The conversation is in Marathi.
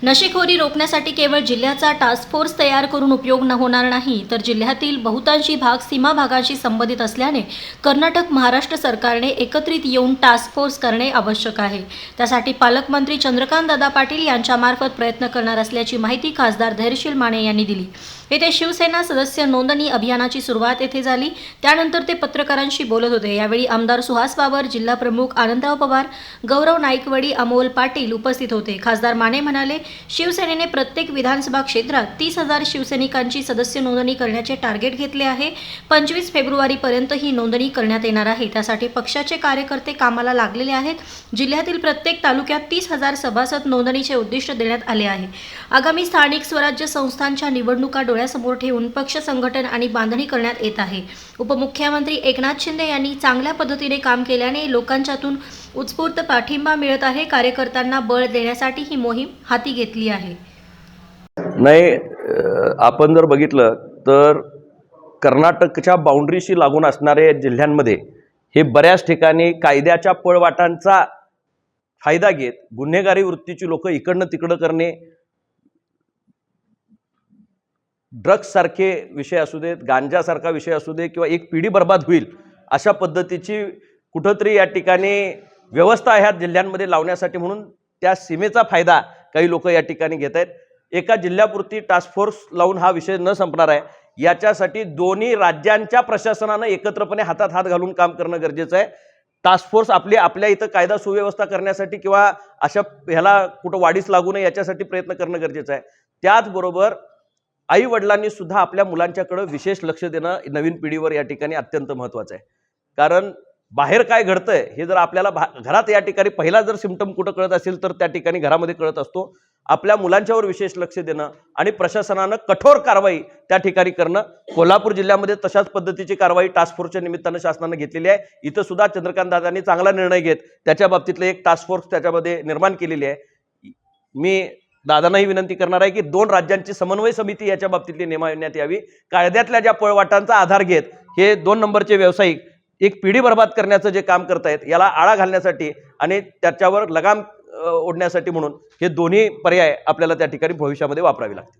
नशेखोरी रोखण्यासाठी केवळ जिल्ह्याचा टास्क फोर्स तयार करून उपयोग होणार नाही, तर जिल्ह्यातील बहुतांशी भाग सीमा भागाशी संबंधित असल्याने कर्नाटक महाराष्ट्र सरकारने एकत्रित येऊन टास्क फोर्स करणे आवश्यक आहे। त्यासाठी पालकमंत्री चंद्रकांत दादा पाटील यांच्यामार्फत प्रयत्न करणार असल्याची माहिती खासदार धैर्यशील माने यांनी दिली। येथे शिवसेना सदस्य नोंदणी अभियानाची सुरुवात येथे झाली, त्यानंतर ते पत्रकारांशी बोलत होते। यावेळी आमदार सुहास बाबर, जिल्हा प्रमुख आनंदराव पवार, गौरव नाईकवडी, अमोल पाटील उपस्थित होते। खासदार माने म्हणाले, शिवसेनेने प्रत्येक विधानसभा क्षेत्रात 30,000 शिवसैनिकांची सदस्य नोंदणी करण्याचे टार्गेट घेतले आहे। 25 फेब्रुवारीपर्यंत ही नोंदणी करण्यात येणार आहे। त्यासाठी पक्षाचे कार्यकर्ते कामाला लागलेले आहेत। जिल्ह्यातील प्रत्येक तालुक्यात 30,000 सभासद नोंदणीचे उद्दिष्ट देण्यात आले आहे। आगामी स्थानिक स्वराज्य संस्थांच्या निवडणुका डोळ्यासमोर ठेवून पक्ष संघटन आणि बांधणी करण्यात येत आहे। उपमुख्यमंत्री एकनाथ शिंदे यांनी चांगल्या पद्धतीने काम केल्याने लोकांच्यातून उत्स्फूर्त पाठिंबा मिळत आहे। कार्यकर्त्यांना बळ देण्यासाठी ही मोहीम हाती घेतली आहे। नाही, आपण जर बघितलं तर कर्नाटकच्या बाउंड्रीशी लागून असणाऱ्या जिल्ह्यांमध्ये हे बऱ्याच ठिकाणी कायद्याच्या पळवाटांचा फायदा घेत गुन्हेगारी वृत्तीची लोक इकडनं तिकडं करणे, ड्रग्स सारखे विषय असू देत, गांजासारखा विषय असू दे, किंवा एक पिढी बर्बाद होईल अशा पद्धतीची कुठंतरी या ठिकाणी व्यवस्था ह्या जिल्ह्यांमध्ये लावण्यासाठी म्हणून त्या सीमेचा फायदा काही लोक या ठिकाणी घेत आहेत। एका जिल्ह्यापुरती टास्क फोर्स लावून हा विषय न संपणार आहे। याच्यासाठी दोन्ही राज्यांच्या प्रशासनानं एकत्रपणे हातात हात घालून काम करणं गरजेचं आहे। टास्क फोर्स आपल्या इथं कायदा सुव्यवस्था करण्यासाठी किंवा अशा ह्याला कुठं वाढीस लागू नये याच्यासाठी प्रयत्न करणं गरजेचं आहे। त्याचबरोबर आई वडिलांनी सुद्धा आपल्या मुलांच्याकडे विशेष लक्ष देणं नवीन पिढीवर या ठिकाणी अत्यंत महत्त्वाचं आहे। कारण बाहेर काय घडतंय हे जर आपल्याला घरात या ठिकाणी पहिला जर सिम्पटम कुठं कळत असेल तर त्या ठिकाणी घरामध्ये कळत असतो। आपल्या मुलांच्यावर विशेष लक्ष देणं आणि प्रशासनानं कठोर कारवाई त्या ठिकाणी करणं। कोल्हापूर जिल्ह्यामध्ये तशाच पद्धतीची कारवाई टास्क फोर्सच्या निमित्तानं शासनानं घेतलेली आहे। इथं सुद्धा चंद्रकांत दादांनी चांगला निर्णय घेत त्याच्या बाबतीतलं एक टास्क फोर्स त्याच्यामध्ये निर्माण केलेली आहे। मी दादांनाही विनंती करणार आहे की 2 राज्यांची समन्वय समिती याच्या बाबतीतली नेमण्यात यावी। कायद्यातल्या ज्या पळवाटांचा आधार घेत हे 2 नंबरचे व्यावसायिक एक पिढी बर्बाद करण्याचं जे काम करतायत याला आळा घालण्यासाठी आणि त्याच्यावर लगाम ओढण्यासाठी म्हणून हे दोन्ही पर्याय आपल्याला त्या ठिकाणी भविष्यामध्ये वापरावे लागतील।